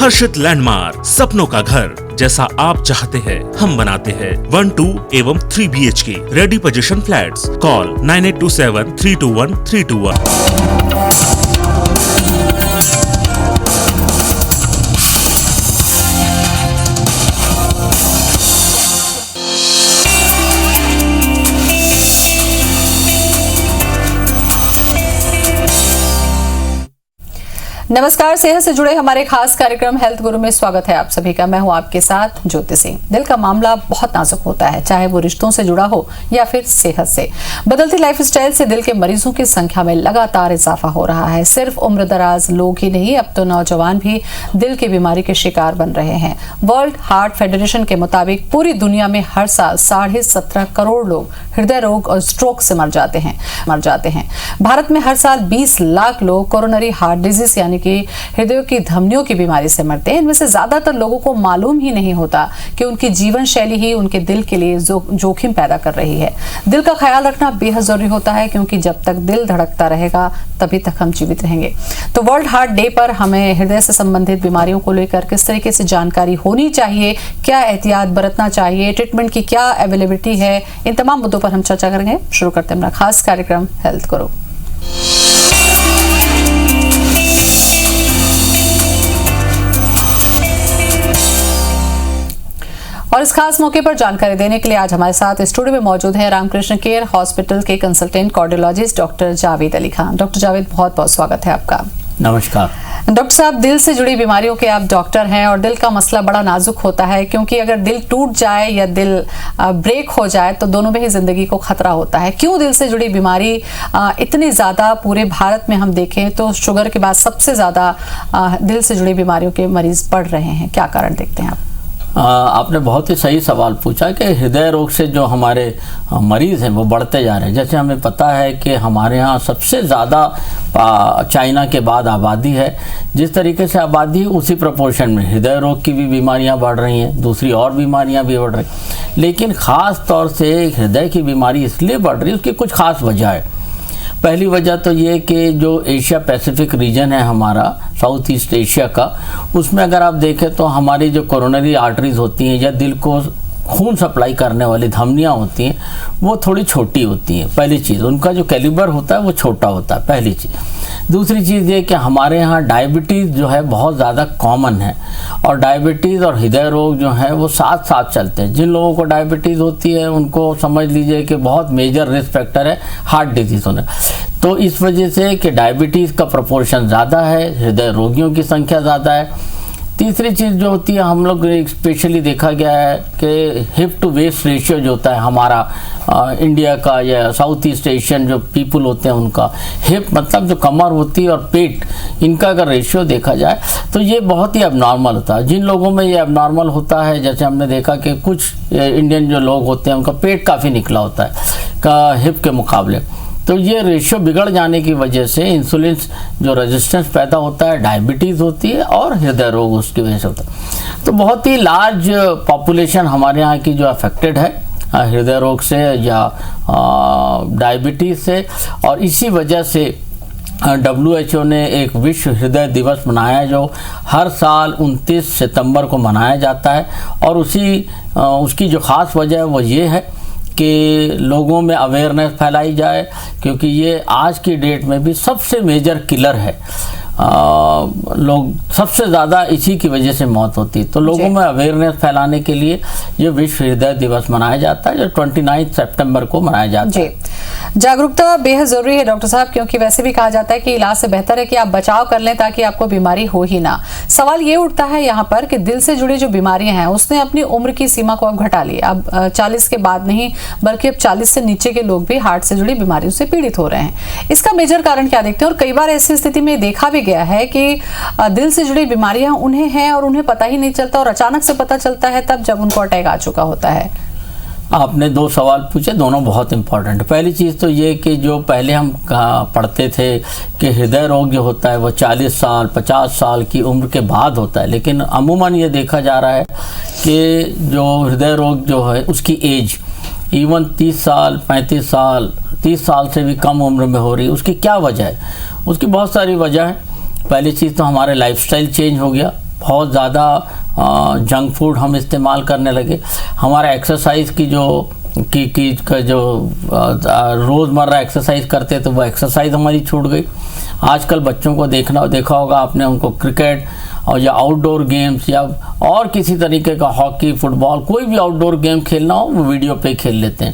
हर्षित landmark, सपनों का घर जैसा आप चाहते हैं हम बनाते हैं। 1, 2 एवं 3 BHK ready position flats. Call 9827 321 321। नमस्कार, सेहत से जुड़े हमारे खास कार्यक्रम हेल्थ गुरु में स्वागत है आप सभी का। मैं हूं आपके साथ ज्योति सिंह। दिल का मामला बहुत नाजुक होता है, चाहे वो रिश्तों से जुड़ा हो या फिर सेहत से। बदलती लाइफस्टाइल से दिल के मरीजों की संख्या में लगातार इजाफा हो रहा है। सिर्फ उम्र दराज लोग ही नहीं, अब तो नौजवान भी दिल की बीमारी के शिकार बन रहे हैं। वर्ल्ड हार्ट फेडरेशन के मुताबिक पूरी दुनिया में हर साल 17.5 करोड़ लोग हृदय रोग और स्ट्रोक से मर जाते हैं। भारत में हर साल 20 लाख लोग कोरोनरी हार्ट डिजीज यानी कि हृदय की धमनियों की बीमारी से मरते हैं। इनमें से ज्यादातर लोगों को मालूम ही नहीं होता कि उनकी जीवन शैली ही उनके दिल के लिए जोखिम पैदा कर रही है। दिल का ख्याल रखना बेहद जरूरी होता है, क्योंकि जब तक दिल धड़कता रहेगा तभी तक हम जीवित रहेंगे। तो वर्ल्ड हार्ट डे पर हमें हृदय से संबंधित बीमारियों को लेकर किस तरीके से जानकारी होनी चाहिए, क्या एहतियात बरतना चाहिए, ट्रीटमेंट की क्या अवेलेबिलिटी है, इन तमाम मुद्दों पर हम चर्चा करेंगे। शुरू करते हैं अपना खास कार्यक्रम हेल्थ गुरु। और इस खास मौके पर जानकारी देने के लिए आज हमारे साथ स्टूडियो में मौजूद है रामकृष्ण केयर हॉस्पिटल के consultant cardiologist doctor Javed Ali Khan. Doctor Javed, बहुत बहुत स्वागत है आपका। नमस्कार डॉक्टर साहब, दिल से जुड़ी बीमारियों के आप डॉक्टर हैं और दिल का मसला बड़ा नाजुक होता है, क्योंकि अगर दिल टूट जाए या दिल ब्रेक हो जाए तो दोनों में ही जिंदगी को खतरा होता है। क्यों दिल से जुड़ी बीमारी इतनी ज्यादा पूरे भारत में हम देखें तो शुगर के बाद सबसे ज्यादा दिल से जुड़ी बीमारियों के मरीज बढ़ रहे हैं, क्या कारण देखते हैं आप? आपने बहुत ही सही सवाल पूछा कि हृदय रोग से जो हमारे मरीज़ हैं वो बढ़ते जा रहे हैं। जैसे हमें पता है कि हमारे यहाँ सबसे ज़्यादा चाइना के बाद आबादी है। जिस तरीके से आबादी उसी प्रोपोर्शन में हृदय रोग की भी बीमारियाँ बढ़ रही हैं, दूसरी और बीमारियाँ भी बढ़ रही हैं। लेकिन ख़ास तौर से हृदय की बीमारी इसलिए बढ़ रही है, उसकी कुछ ख़ास वजह है। पहली वजह तो ये कि जो एशिया पैसिफिक रीजन है हमारा, साउथ ईस्ट एशिया का, उसमें अगर आप देखें तो हमारी जो कोरोनरी आर्टरीज होती हैं या दिल को खून सप्लाई करने वाली धमनियाँ होती हैं वो थोड़ी छोटी होती हैं। पहली चीज़, उनका जो कैलिबर होता है वो छोटा होता है, पहली चीज़। दूसरी चीज़ ये कि हमारे यहाँ डायबिटीज़ जो है बहुत ज़्यादा कॉमन है, और डायबिटीज़ और हृदय रोग जो है वो साथ साथ चलते हैं। जिन लोगों को डायबिटीज़ होती है उनको समझ लीजिए कि बहुत मेजर रिस्क फैक्टर है हार्ट डिजीज़ होने। तो इस वजह से कि डायबिटीज़ का प्रोपोर्शन ज़्यादा है, हृदय रोगियों की संख्या ज़्यादा है। तीसरी चीज़ जो होती है, हम लोग स्पेशली देखा गया है कि हिप टू वेस्ट रेशियो जो होता है हमारा इंडिया का या साउथ ईस्ट एशियन जो पीपल होते हैं उनका हिप मतलब जो कमर होती है और पेट, इनका अगर रेशियो देखा जाए तो ये बहुत ही अबनॉर्मल होता है। जिन लोगों में ये अबनॉर्मल होता है, जैसे हमने देखा कि कुछ इंडियन जो लोग होते हैं उनका पेट काफ़ी निकला होता है का हिप के मुकाबले, तो ये रेशियो बिगड़ जाने की वजह से इंसुलिन जो रेजिस्टेंस पैदा होता है, डायबिटीज़ होती है और हृदय रोग उसकी वजह से होता है। तो बहुत ही लार्ज पॉपुलेशन हमारे यहाँ की जो अफेक्टेड है हृदय रोग से या डायबिटीज़ से, और इसी वजह से WHO ने एक विश्व हृदय दिवस मनाया है जो हर साल 29 सितंबर को मनाया जाता है। और उसकी जो ख़ास वजह है वो ये है कि लोगों में अवेयरनेस फैलाई जाए, क्योंकि ये आज की डेट में भी सबसे मेजर किलर है। लोग सबसे ज़्यादा इसी की वजह से मौत होती है। तो लोगों में अवेयरनेस फैलाने के लिए ये विश्व हृदय दिवस मनाया जाता है जो 29 सितंबर को मनाया जाता है। जागरूकता बेहद जरूरी है डॉक्टर साहब, क्योंकि वैसे भी कहा जाता है कि इलाज से बेहतर है कि आप बचाव कर लें ताकि आपको बीमारी हो ही ना। सवाल ये उठता है यहाँ पर कि दिल से जुड़ी जो बीमारियां हैं उसने अपनी उम्र की सीमा को अब घटा ली। अब 40 के बाद नहीं बल्कि अब 40 से नीचे के लोग भी हार्ट से जुड़ी बीमारियों से पीड़ित हो रहे हैं। इसका मेजर कारण क्या देखते हैं? और कई बार ऐसी स्थिति में देखा भी गया है कि दिल से जुड़ी बीमारियां उन्हें हैं और उन्हें पता ही नहीं चलता, और अचानक से पता चलता है तब जब उनको अटैक आ चुका होता है। आपने दो सवाल पूछे, दोनों बहुत इंपॉर्टेंट। पहली चीज़ तो ये कि जो पहले हम पढ़ते थे कि हृदय रोग जो होता है वो 40 साल 50 साल की उम्र के बाद होता है, लेकिन अमूमन ये देखा जा रहा है कि जो हृदय रोग जो है उसकी एज इवन 30 साल 35 साल 30 साल से भी कम उम्र में हो रही है। उसकी क्या वजह है? उसकी बहुत सारी वजह है। पहली चीज़ तो हमारे लाइफस्टाइल चेंज हो गया, बहुत ज़्यादा जंक फूड हम इस्तेमाल करने लगे, हमारा एक्सरसाइज की जो रोज़मर्रा एक्सरसाइज करते थे वो एक्सरसाइज हमारी छूट गई। आजकल बच्चों को देखा होगा आपने, उनको क्रिकेट और या आउटडोर गेम्स या और किसी तरीके का हॉकी, फुटबॉल, कोई भी आउटडोर गेम खेलना हो वो वीडियो पे खेल लेते हैं।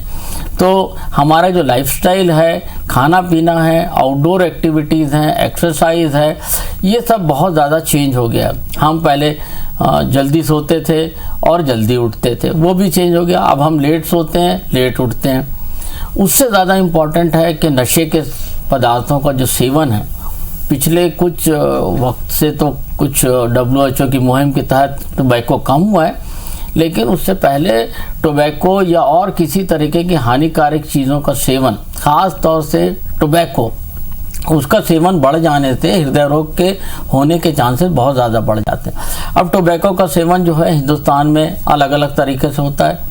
तो हमारा जो लाइफस्टाइल है, खाना पीना है, आउटडोर एक्टिविटीज़ हैं, एक्सरसाइज है, ये सब बहुत ज़्यादा चेंज हो गया। हम पहले जल्दी सोते थे और जल्दी उठते थे, वो भी चेंज हो गया। अब हम लेट सोते हैं, लेट उठते हैं। उससे ज़्यादा इम्पॉर्टेंट है कि नशे के पदार्थों का जो सेवन है, पिछले कुछ वक्त से तो कुछ WHO की मुहिम के तहत टोबैको कम हुआ है, लेकिन उससे पहले टोबैको या और किसी तरीके की हानिकारक चीज़ों का सेवन, ख़ास तौर से टोबैको, उसका सेवन बढ़ जाने से हृदय रोग के होने के चांसेस बहुत ज़्यादा बढ़ जाते हैं। अब टोबैको का सेवन जो है हिंदुस्तान में अलग अलग तरीके से होता है,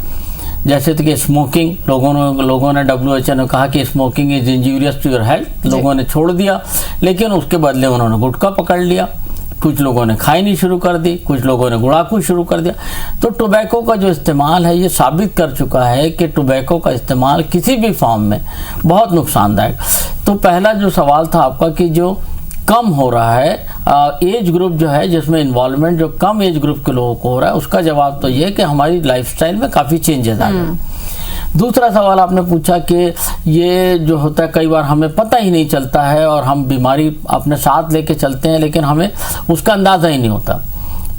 जैसे कि स्मोकिंग, लोगों ने WHO ने कहा कि smoking is injurious to your health, लोगों ने छोड़ दिया, लेकिन उसके बदले उन्होंने गुटखा पकड़ लिया। कुछ लोगों ने खाई शुरू कर दी, कुछ लोगों ने गुड़ाखू शुरू कर दिया। तो टोबैको का जो इस्तेमाल है, ये साबित कर चुका है कि टोबैको का इस्तेमाल किसी भी फॉर्म में बहुत नुकसानदायक। तो पहला जो सवाल था आपका कि जो कम हो रहा है एज ग्रुप जो है, जिसमें इन्वॉल्वमेंट जो कम एज ग्रुप के लोगों को हो रहा है, उसका जवाब तो ये कि हमारी लाइफस्टाइल में काफ़ी चेंजेस आ गए। दूसरा सवाल आपने पूछा कि ये जो होता है कई बार हमें पता ही नहीं चलता है और हम बीमारी अपने साथ लेके चलते हैं, लेकिन हमें उसका अंदाज़ा ही नहीं होता।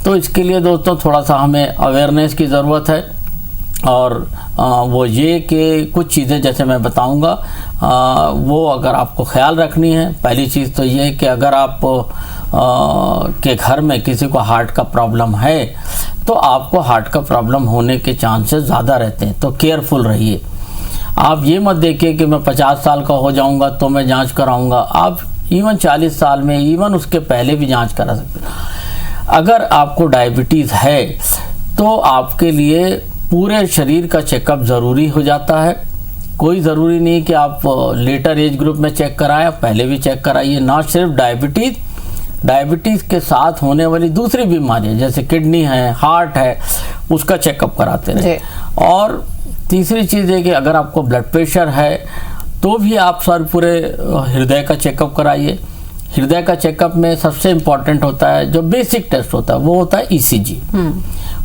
तो इसके लिए दोस्तों थोड़ा सा हमें अवेयरनेस की ज़रूरत है, और वो ये कि कुछ चीज़ें जैसे मैं बताऊंगा, वो अगर आपको ख्याल रखनी है। पहली चीज़ तो ये कि अगर आप के घर में किसी को हार्ट का प्रॉब्लम है, तो आपको हार्ट का प्रॉब्लम होने के चांसेस ज़्यादा रहते हैं, तो केयरफुल रहिए। आप ये मत देखिए कि मैं 50 साल का हो जाऊंगा तो मैं जांच कराऊंगा। आप इवन 40 साल में, इवन उसके पहले भी जांच करा सकते हैं। अगर आपको डायबिटीज़ है तो आपके लिए पूरे शरीर का चेकअप ज़रूरी हो जाता है। कोई ज़रूरी नहीं कि आप लेटर एज ग्रुप में चेक कराएं, पहले भी चेक कराइए। ना सिर्फ डायबिटीज़ के साथ होने वाली दूसरी बीमारियां जैसे किडनी है, हार्ट है, उसका चेकअप कराते रहें। और तीसरी चीज़ है कि अगर आपको ब्लड प्रेशर है तो भी आप सर पूरे हृदय का चेकअप कराइए। हृदय का चेकअप में सबसे इम्पॉर्टेंट होता है, जो बेसिक टेस्ट होता है वो होता है ECG।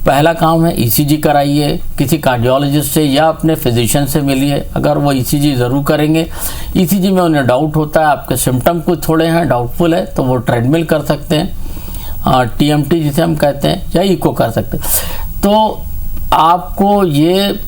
पहला काम है ECG कराइए, किसी कार्डियोलॉजिस्ट से या अपने फिजिशियन से मिलिए। अगर वो ECG ज़रूर करेंगे, ECG में उन्हें डाउट होता है आपके सिम्टम कुछ थोड़े हैं, डाउटफुल है, तो वो ट्रेडमिल कर सकते हैं, TMT जिसे हम कहते हैं, या इको कर सकते हैं। तो आपको ये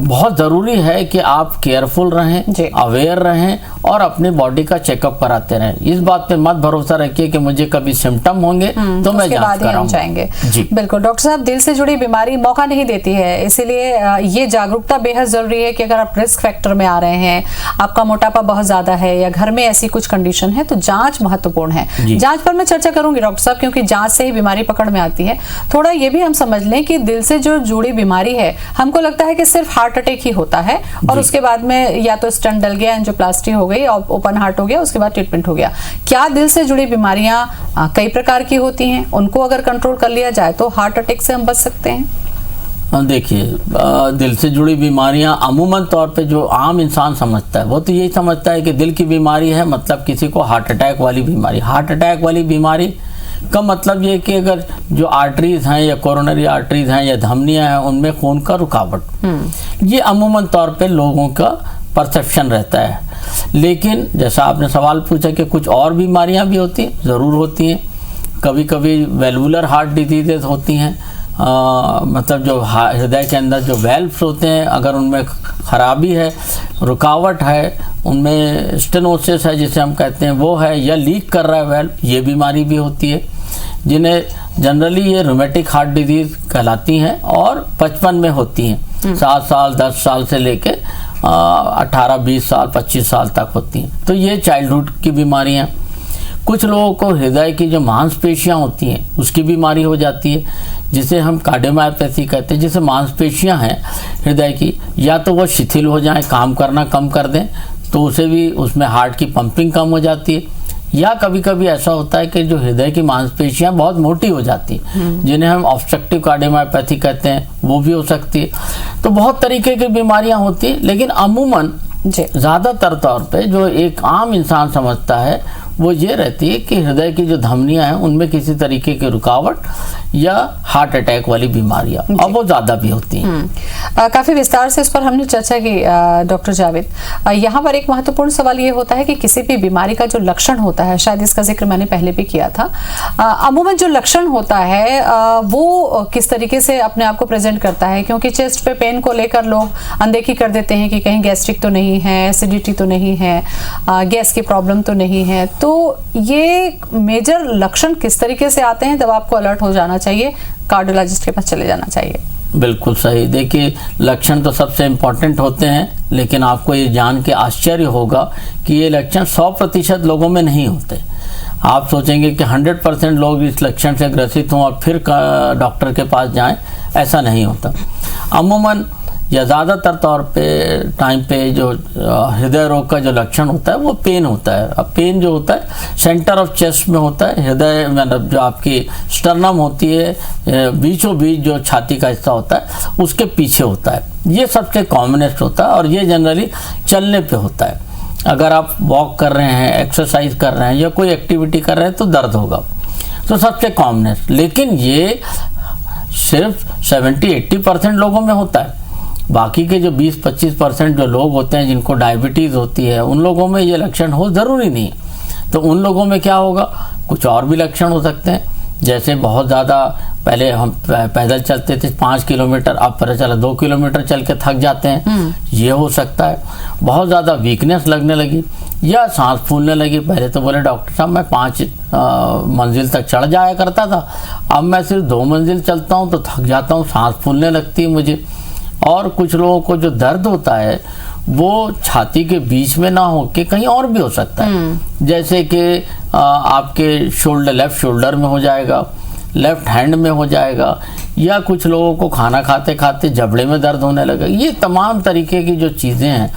बहुत ज़रूरी है कि आप केयरफुल रहें, अवेयर रहें और अपने बॉडी का चेकअप कराते रहें। इस बात पे मत भरोसा रखिए कि मुझे कभी सिम्टम होंगे तो मैं जांच कराऊंगा। जी बिल्कुल डॉक्टर साहब, दिल से जुड़ी बीमारी मौका नहीं देती है, इसीलिए ये जागरूकता बेहद जरूरी है कि अगर आप रिस्क फैक्टर में आ रहे हैं, आपका मोटापा बहुत ज्यादा है या घर में ऐसी कुछ कंडीशन है, तो जांच महत्वपूर्ण है। जांच पर मैं चर्चा करूंगी डॉक्टर साहब, क्योंकि जांच से ही बीमारी पकड़ में आती है। थोड़ा ये भी हम समझ लें कि दिल से जो जुड़ी बीमारी है, हमको लगता है कि सिर्फ हार्ट अटैक ही होता है और उसके बाद में या तो स्टंट डल गया, एंजियोप्लास्टी हो गई, ओपन हार्ट हो गया, उसके बाद ट्रीटमेंट हो गया। क्या दिल से जुड़ी बीमारियां कई प्रकार की होती हैं, उनको अगर कंट्रोल कर लिया जाए तो हार्ट अटैक से हम बच सकते हैं? देखिए, दिल से जुड़ी बीमारियां अमूमन तौर पे जो आम इंसान समझता है वो तो यही समझता है कि दिल की बीमारी है मतलब किसी को हार्ट अटैक वाली बीमारी। हार्ट अटैक वाली बीमारी का मतलब ये कि अगर जो आर्टरीज हैं या कोरोनरी आर्टरीज हैं या धमनियां हैं उनमें खून का रुकावट, ये अमूमन तौर पे लोगों का परसेप्शन रहता है। लेकिन जैसा आपने सवाल पूछा कि कुछ और बीमारियां भी होती हैं, ज़रूर होती हैं। कभी कभी वेल्वुलर हार्ट डिजीजेज होती हैं, मतलब जो हृदय के अंदर जो वेल्व्स होते हैं अगर उनमें खराबी है, रुकावट है, उनमें स्टेनोसिस है जिसे हम कहते हैं वो है, या लीक कर रहा है वेल्व, ये बीमारी भी होती है, जिन्हें जनरली ये रूमेटिक हार्ट डिजीज कहलाती हैं और बचपन में होती हैं। 7 साल 10 साल से लेके 18 20 साल 25 साल तक होती हैं। तो ये चाइल्डहुड की बीमारियाँ। कुछ लोगों को हृदय की जो मांसपेशियाँ होती हैं उसकी बीमारी हो जाती है, जिसे हम कार्डियोमायोपैथी कहते हैं, जिसे मांसपेशियाँ हैं हृदय की, या तो वो शिथिल हो जाएं, काम करना कम कर दें, तो उसे भी उसमें हार्ट की पंपिंग कम हो जाती है, या कभी कभी ऐसा होता है कि जो हृदय की मांसपेशियां बहुत मोटी हो जाती हैं, जिन्हें हम ऑब्स्ट्रक्टिव कार्डियोमायोपैथी कहते हैं, वो भी हो सकती है। तो बहुत तरीके की बीमारियां होती हैं, लेकिन अमूमन ज़्यादातर तौर पे जो एक आम इंसान समझता है वो ये रहती है कि हृदय की जो धमनियां हैं उनमें किसी तरीके की रुकावट या हार्ट अटैक वाली बीमारियां, और वो ज़्यादा भी होती हैं। काफ़ी विस्तार से इस पर हमने चर्चा की डॉक्टर जावेद। यहाँ पर एक महत्वपूर्ण सवाल ये होता है कि किसी भी बीमारी का जो लक्षण होता है, शायद इसका जिक्र मैंने पहले भी किया था, अमूमन जो लक्षण होता है वो किस तरीके से अपने आप को प्रेजेंट करता है, क्योंकि चेस्ट पे पेन को लेकर लोग अनदेखी कर देते हैं कि कहीं गैस्ट्रिक तो नहीं है, एसिडिटी तो नहीं है, गैस की प्रॉब्लम तो नहीं है। तो ये मेजर लक्षण किस तरीके से आते हैं, तब आपको अलर्ट हो जाना चाहिए, कार्डियोलॉजिस्ट के पास चले जाना चाहिए। बिल्कुल सही। देखिए, लक्षण तो सबसे इम्पोर्टेंट होते हैं, लेकिन आपको ये जान के आश्चर्य होगा कि ये लक्षण 100% लोगों में नहीं होते। आप सोचेंगे कि 100% लोग इस लक्षण से ग्रसित हों और फिर डॉक्टर के पास जाएं, ऐसा नहीं होता। अमूमन या ज़्यादातर तौर पे टाइम पे जो हृदय रोग का जो लक्षण होता है वो पेन होता है। अब पेन जो होता है सेंटर ऑफ चेस्ट में होता है, हृदय मतलब जो आपकी स्टर्नम होती है, बीचों बीच जो छाती का हिस्सा होता है उसके पीछे होता है। ये सबसे कॉमनेस्ट होता है और ये जनरली चलने पे होता है। अगर आप वॉक कर रहे हैं, एक्सरसाइज कर रहे हैं या कोई एक्टिविटी कर रहे हैं तो दर्द होगा, तो सबसे कॉमनेस्ट। लेकिन ये सिर्फ 70-80% लोगों में होता है। बाकी के जो 20-25% जो लोग होते हैं जिनको डायबिटीज़ होती है, उन लोगों में ये लक्षण हो ज़रूरी नहीं। तो उन लोगों में क्या होगा, कुछ और भी लक्षण हो सकते हैं, जैसे बहुत ज़्यादा पहले हम पैदल चलते थे 5 किलोमीटर, अब पता चला 2 किलोमीटर चल के थक जाते हैं, ये हो सकता है। बहुत ज़्यादा वीकनेस लगने लगी या सांस फूलने लगी। पहले तो बोले डॉक्टर साहब मैं 5 मंजिल तक चढ़ जाया करता था, अब मैं सिर्फ 2 मंजिल चलता हूँ तो थक जाता हूँ, सांस फूलने लगती है मुझे। और कुछ लोगों को जो दर्द होता है वो छाती के बीच में ना हो के कहीं और भी हो सकता है, जैसे कि आपके शोल्डर, लेफ्ट शोल्डर में हो जाएगा, लेफ्ट हैंड में हो जाएगा, या कुछ लोगों को खाना खाते खाते जबड़े में दर्द होने लगा। ये तमाम तरीके की जो चीज़ें हैं,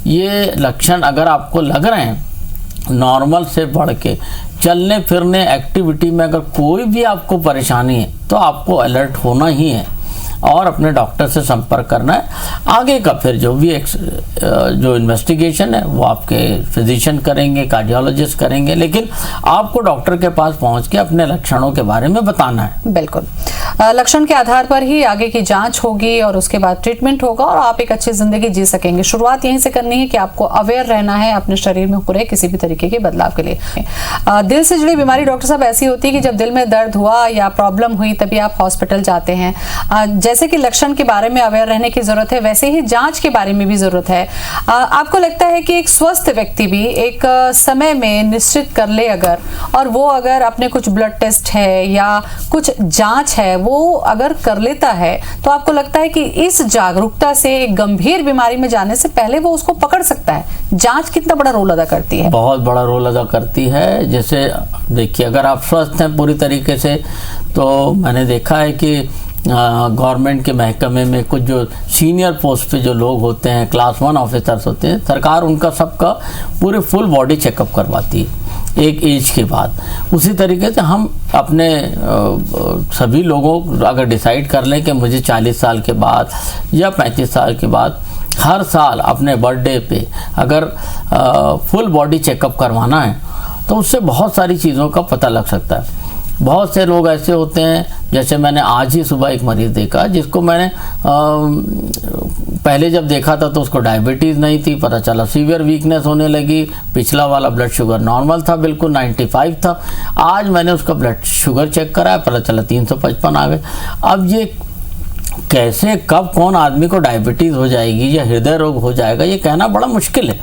ये लक्षण अगर आपको लग रहे हैं नॉर्मल से बढ़ के, चलने फिरने एक्टिविटी में अगर कोई भी आपको परेशानी है तो आपको अलर्ट होना ही है और अपने डॉक्टर से संपर्क करना है। आगे का फिर जो भी जो इन्वेस्टिगेशन है वो आपके फिजिशियन करेंगे, कार्डियोलॉजिस्ट करेंगे, लेकिन आपको डॉक्टर के पास पहुंच के अपने लक्षणों के बारे में बताना है। बिल्कुल, लक्षण के आधार पर ही आगे की जांच होगी और उसके बाद ट्रीटमेंट होगा और आप एक अच्छी जिंदगी जी सकेंगे। शुरुआत यहीं से करनी है कि आपको अवेयर रहना है अपने शरीर में हो रहे किसी भी तरीके के बदलाव के लिए। दिल से जुड़ी बीमारी डॉक्टर साहब ऐसी होती है कि जब दिल में दर्द हुआ या प्रॉब्लम हुई तभी आप हॉस्पिटल जाते हैं। जैसे कि लक्षण के बारे में अवेयर रहने की जरूरत है, वैसे ही जांच के बारे में भी जरूरत है। आपको लगता है कि एक स्वस्थ व्यक्ति भी एक समय में निश्चित कर ले अगर, और वो अगर अपने कुछ ब्लड टेस्ट है या कुछ जांच है वो अगर कर लेता है, तो आपको लगता है कि इस जागरूकता से एक गंभीर बीमारी में जाने से पहले वो उसको पकड़ सकता है? जांच कितना बड़ा रोल अदा करती है? बहुत बड़ा रोल अदा करती है। जैसे देखिए, अगर आप स्वस्थ हैं पूरी तरीके से, तो मैंने देखा है कि गवर्नमेंट के महकमे में कुछ जो सीनियर पोस्ट पे जो लोग होते हैं, क्लास 1 ऑफिसर्स होते हैं, सरकार उनका सबका पूरे फुल बॉडी चेकअप करवाती है एक एज के बाद। उसी तरीके से हम अपने सभी लोगों अगर डिसाइड कर लें कि मुझे 40 साल के बाद या 35 साल के बाद हर साल अपने बर्थडे पे अगर फुल बॉडी चेकअप करवाना है, तो उससे बहुत सारी चीज़ों का पता लग सकता है। बहुत से लोग ऐसे होते हैं, जैसे मैंने आज ही सुबह एक मरीज़ देखा जिसको मैंने पहले जब देखा था तो उसको डायबिटीज़ नहीं थी, पता चला सीवियर वीकनेस होने लगी, पिछला वाला ब्लड शुगर नॉर्मल था, बिल्कुल 95 था। आज मैंने उसका ब्लड शुगर चेक कराया, पता चला 355 आ गए। अब ये कैसे कब कौन आदमी को डायबिटीज हो जाएगी या हृदय रोग हो जाएगा, ये कहना बड़ा मुश्किल है।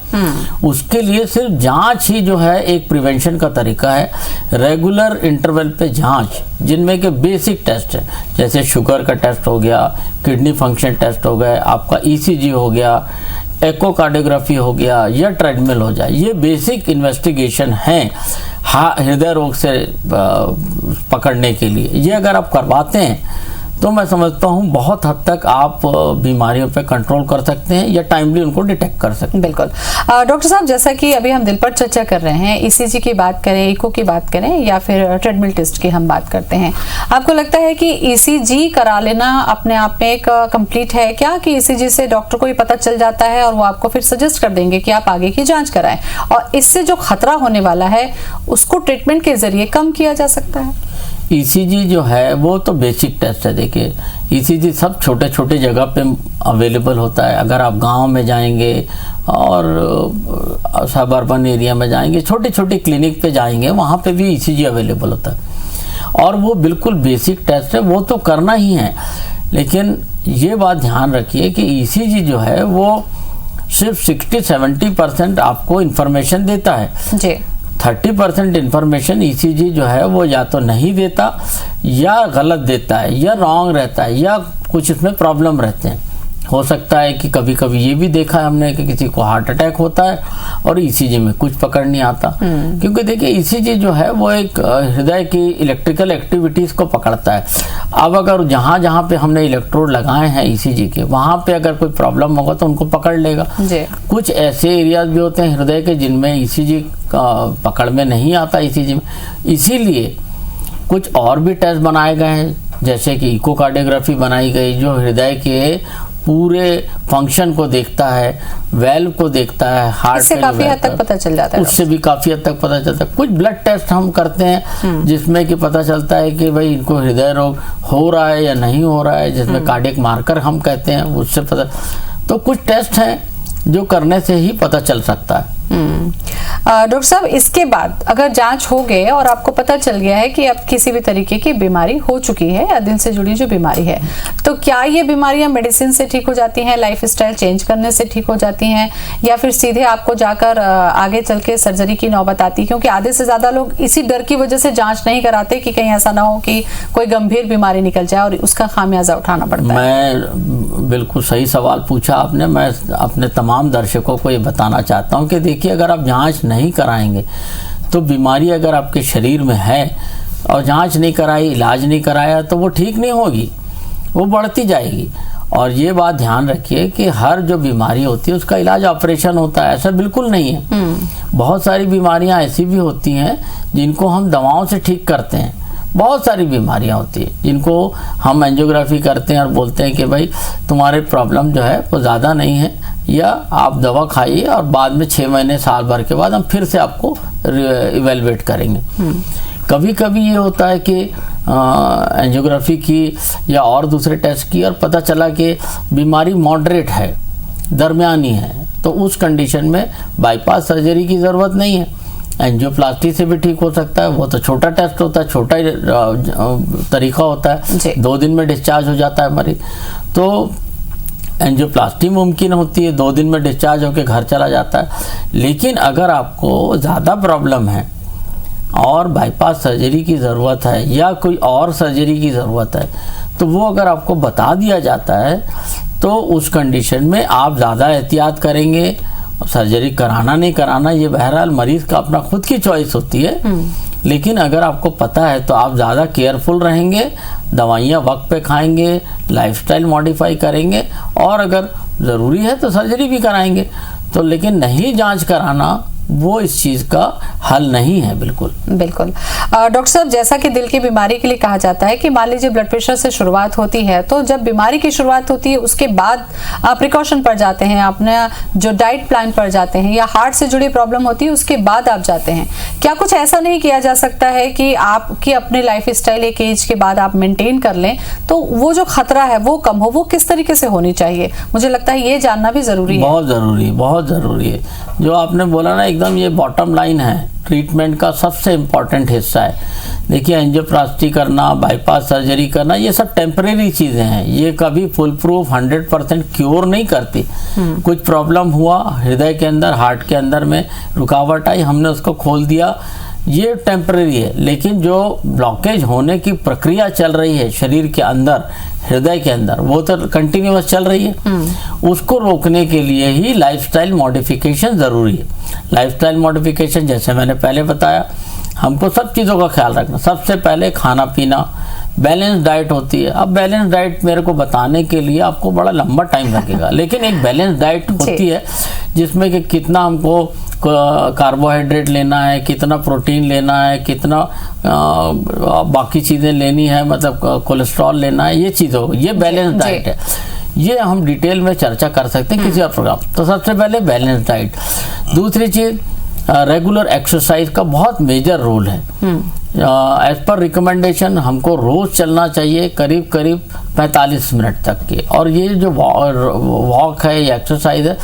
उसके लिए सिर्फ जांच ही जो है एक प्रिवेंशन का तरीका है। रेगुलर इंटरवल पे जांच, जिनमें के बेसिक टेस्ट है, जैसे शुगर का टेस्ट हो गया, किडनी फंक्शन टेस्ट हो गया, आपका ECG हो गया, एकोकार्डियोग्राफी हो गया या ट्रेडमिल हो जाए, ये बेसिक इन्वेस्टिगेशन है हृदय रोग से पकड़ने के लिए। ये अगर आप करवाते हैं तो मैं समझता हूँ बहुत हद तक आप बीमारियों पे कंट्रोल कर सकते हैं या टाइमली उनको डिटेक्ट कर सकते हैं। बिल्कुल। डॉक्टर साहब, जैसा कि अभी हम दिल पर चर्चा कर रहे हैं, ईसीजी की बात करें, इको की बात करें या फिर ट्रेडमिल टेस्ट की हम बात करते हैं, आपको लगता है कि ईसीजी करा लेना अपने आप में एक कंप्लीट है क्या, कि ईसीजी से डॉक्टर को ही पता चल जाता है और वो आपको फिर सजेस्ट कर देंगे कि आप आगे की जांच कराएं, और इससे जो खतरा होने वाला है उसको ट्रीटमेंट के जरिए कम किया जा सकता है? ईसीजी जो है वो तो बेसिक टेस्ट है। देखिए, ईसीजी सब छोटे छोटे जगह पे अवेलेबल होता है। अगर आप गांव में जाएंगे और सब अर्बन एरिया में जाएंगे, छोटे छोटे क्लिनिक पे जाएंगे, वहाँ पे भी ईसीजी अवेलेबल होता है और वो बिल्कुल बेसिक टेस्ट है, वो तो करना ही है। लेकिन ये बात ध्यान रखिए कि ईसीजी जो है वो सिर्फ 60-70% आपको इंफॉर्मेशन देता है जी। 30% इंफॉर्मेशन ईसीजी जो है वो या तो नहीं देता, या गलत देता है, या रॉन्ग रहता है, या कुछ इसमें प्रॉब्लम रहते हैं। हो सकता है कि कभी कभी ये भी देखा है हमने कि किसी को हार्ट अटैक होता है और ईसीजी में कुछ पकड़ नहीं आता, क्योंकि देखिए ईसीजी जो है वो एक हृदय की इलेक्ट्रिकल एक्टिविटीज को पकड़ता है। अब अगर जहाँ जहाँ पे हमने इलेक्ट्रोड लगाए हैं ईसीजी के, वहाँ पे अगर कोई प्रॉब्लम होगा तो उनको पकड़ लेगा। कुछ ऐसे एरियाज भी होते हैं हृदय के जिनमें ईसीजी पकड़ में नहीं आता ईसीजी में, इसीलिए कुछ और भी टेस्ट बनाए गए हैं, जैसे कि इकोकार्डियोग्राफी बनाई गई जो हृदय के पूरे फंक्शन को देखता है, वेल्व को देखता है, हार्ट से काफी हद तक पता चल जाता है। उससे भी काफी हद तक पता चलता है। कुछ ब्लड टेस्ट हम करते हैं जिसमें कि पता चलता है कि भाई इनको हृदय रोग हो रहा है या नहीं हो रहा है, जिसमें कार्डियक मार्कर हम कहते हैं, उससे पता। तो कुछ टेस्ट हैं जो करने से ही पता चल सकता है। डॉक्टर साहब, इसके बाद अगर जांच हो गए और आपको पता चल गया है कि अब किसी भी तरीके की बीमारी हो चुकी है या दिल से जुड़ी जो बीमारी है, तो क्या ये बीमारियां मेडिसिन से ठीक हो जाती हैं, लाइफस्टाइल चेंज करने से ठीक हो जाती हैं, या फिर सीधे आपको जाकर आगे चल के सर्जरी की नौबत आती है? क्योंकि आधे से ज्यादा लोग इसी डर की वजह से जांच नहीं कराते कि कहीं ऐसा ना हो कि कोई गंभीर बीमारी निकल जाए और उसका खामियाजा उठाना पड़ता है। मैं बिल्कुल सही सवाल पूछा आपने। मैं अपने तमाम दर्शकों को ये बताना चाहता हूँ कि देखिए, अगर आप जांच नहीं कराएंगे तो बीमारी अगर आपके शरीर में है और जांच नहीं कराई, इलाज नहीं कराया, तो वो ठीक नहीं होगी, वो बढ़ती जाएगी। और ये बात ध्यान रखिए कि हर जो बीमारी होती है उसका इलाज ऑपरेशन होता है, ऐसा बिल्कुल नहीं है। बहुत सारी बीमारियां ऐसी भी होती हैं जिनको हम दवाओं से ठीक करते हैं। बहुत सारी बीमारियां होती है जिनको हम एंजियोग्राफी करते हैं और बोलते हैं कि भाई तुम्हारे प्रॉब्लम जो है वो ज़्यादा नहीं है, या आप दवा खाइए और बाद में 6 महीने साल भर के बाद हम फिर से आपको इवेलुएट करेंगे। कभी कभी ये होता है कि एंजियोग्राफी की या और दूसरे टेस्ट की और पता चला कि बीमारी मॉडरेट है, दरमियानी है, तो उस कंडीशन में बाईपास सर्जरी की ज़रूरत नहीं है, एंजियोप्लास्टी से भी ठीक हो सकता है। वो तो छोटा टेस्ट होता है, छोटा तरीका होता है, 2 दिन में डिस्चार्ज हो जाता है मरीज। तो एंजियोप्लास्टी मुमकिन होती है, 2 दिन में डिस्चार्ज होकर घर चला जाता है। लेकिन अगर आपको ज़्यादा प्रॉब्लम है और बाईपास सर्जरी की ज़रूरत है या कोई और सर्जरी की ज़रूरत है, तो वो अगर आपको बता दिया जाता है तो उस कंडीशन में आप ज़्यादा एहतियात करेंगे। सर्जरी कराना नहीं कराना ये बहरहाल मरीज का अपना खुद की चॉइस होती है, लेकिन अगर आपको पता है तो आप ज़्यादा केयरफुल रहेंगे, दवाइयाँ वक्त पे खाएंगे, लाइफस्टाइल मॉडिफाई करेंगे, और अगर ज़रूरी है तो सर्जरी भी कराएंगे। तो लेकिन नहीं जांच कराना वो इस चीज का हल नहीं है। बिल्कुल बिल्कुल। डॉक्टर साहब, जैसा कि दिल की बीमारी के लिए कहा जाता है कि मान लीजिए ब्लड प्रेशर से शुरुआत होती है, तो जब बीमारी की शुरुआत होती है उसके बाद प्रिकॉशन पर जाते हैं, अपने जो डाइट प्लान पर जाते हैं, या हार्ट से जुड़ी प्रॉब्लम होती है उसके बाद आप जाते हैं। क्या कुछ ऐसा नहीं किया जा सकता है कि आपकी अपने लाइफ स्टाइल एक एज के बाद आप मेंटेन कर लें तो वो जो खतरा है वो कम हो? वो किस तरीके से होनी चाहिए, मुझे लगता है ये जानना भी जरूरी है। बहुत जरूरी है। जो आपने बोला ना, एकदम ये बॉटम लाइन है, ट्रीटमेंट का सबसे इम्पॉर्टेंट हिस्सा है। देखिए, एंजियोप्लास्टी करना, बाईपास सर्जरी करना, ये सब टेम्परेरी चीज़ें हैं, ये कभी फुल प्रूफ 100% क्योर नहीं करती। कुछ प्रॉब्लम हुआ हृदय के अंदर, हार्ट के अंदर में रुकावट आई, हमने उसको खोल दिया, ये टेम्परेरी है। लेकिन जो ब्लॉकेज होने की प्रक्रिया चल रही है शरीर के अंदर, हृदय के अंदर, वो तो कंटिन्यूअस चल रही है। उसको रोकने के लिए ही लाइफस्टाइल मॉडिफिकेशन ज़रूरी है। लाइफस्टाइल मॉडिफिकेशन जैसे मैंने पहले बताया, हमको सब चीज़ों का ख्याल रखना। सबसे पहले खाना पीना, बैलेंस डाइट होती है। अब बैलेंस डाइट मेरे को बताने के लिए आपको बड़ा लंबा टाइम लगेगा, लेकिन एक बैलेंस डाइट होती है जिसमें कि कितना हमको कार्बोहाइड्रेट लेना है, कितना प्रोटीन लेना है, कितना बाकी चीज़ें लेनी है, मतलब कोलेस्ट्रॉल लेना है, ये चीज़ हो, ये बैलेंस डाइट है। ये हम डिटेल में चर्चा कर सकते हैं किसी और प्रोग्राम। तो सबसे पहले बैलेंस डाइट। दूसरी चीज़ रेगुलर एक्सरसाइज का बहुत मेजर रोल है। एज पर रिकमेंडेशन हमको रोज चलना चाहिए करीब करीब 45 मिनट तक के। और ये जो वॉक है या एक्सरसाइज है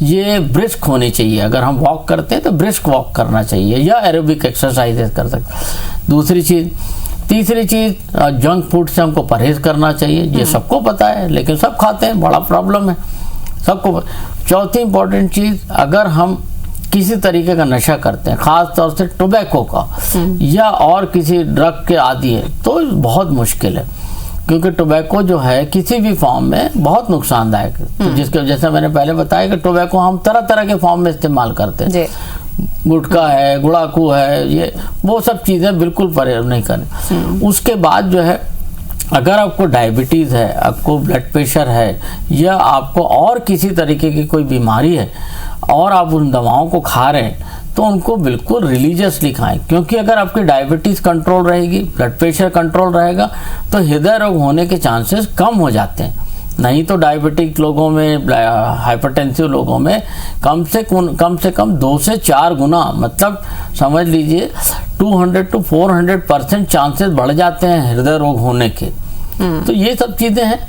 ये ब्रिस्क होनी चाहिए। अगर हम वॉक करते हैं तो ब्रिस्क वॉक करना चाहिए या एरोबिक एक्सरसाइजेस कर सकते हैं। दूसरी चीज़। तीसरी चीज़ जंक फूड से हमको परहेज करना चाहिए। ये सबको पता है लेकिन सब खाते हैं, बड़ा प्रॉब्लम है सबको। चौथी इंपॉर्टेंट चीज़, अगर हम किसी तरीके का नशा करते हैं, खास तौर से टोबैको का या और किसी ड्रग के आदी है, तो बहुत मुश्किल है। क्योंकि टोबैको जो है किसी भी फॉर्म में बहुत नुकसानदायक है। तो जिसके जैसा मैंने पहले बताया कि टोबैको हम तरह तरह के फॉर्म में इस्तेमाल करते हैं। गुटखा है, गुड़ाकू है, ये वो सब चीज़ें बिल्कुल परहेज नहीं करनी। उसके बाद जो है, अगर आपको डायबिटीज़ है, आपको ब्लड प्रेशर है या आपको और किसी तरीके की कोई बीमारी है और आप उन दवाओं को खा रहे हैं, तो उनको बिल्कुल रिलीजियसली खाएं। क्योंकि अगर आपकी डायबिटीज़ कंट्रोल रहेगी, ब्लड प्रेशर कंट्रोल रहेगा, तो हृदय रोग होने के चांसेस कम हो जाते हैं। नहीं तो डायबिटिक लोगों में, हाइपरटेंसिव लोगों में कम से कम 2 से 4 गुना, मतलब समझ लीजिए 200 to 400% चांसेस बढ़ जाते हैं हृदय रोग होने के। तो ये सब चीज़ें हैं।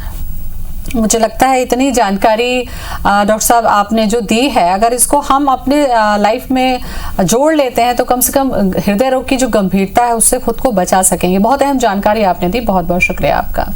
मुझे लगता है इतनी जानकारी डॉक्टर साहब आपने जो दी है, अगर इसको हम अपने लाइफ में जोड़ लेते हैं तो कम से कम हृदय रोग की जो गंभीरता है उससे खुद को बचा सकेंगे। बहुत अहम जानकारी आपने दी, बहुत बहुत शुक्रिया आपका।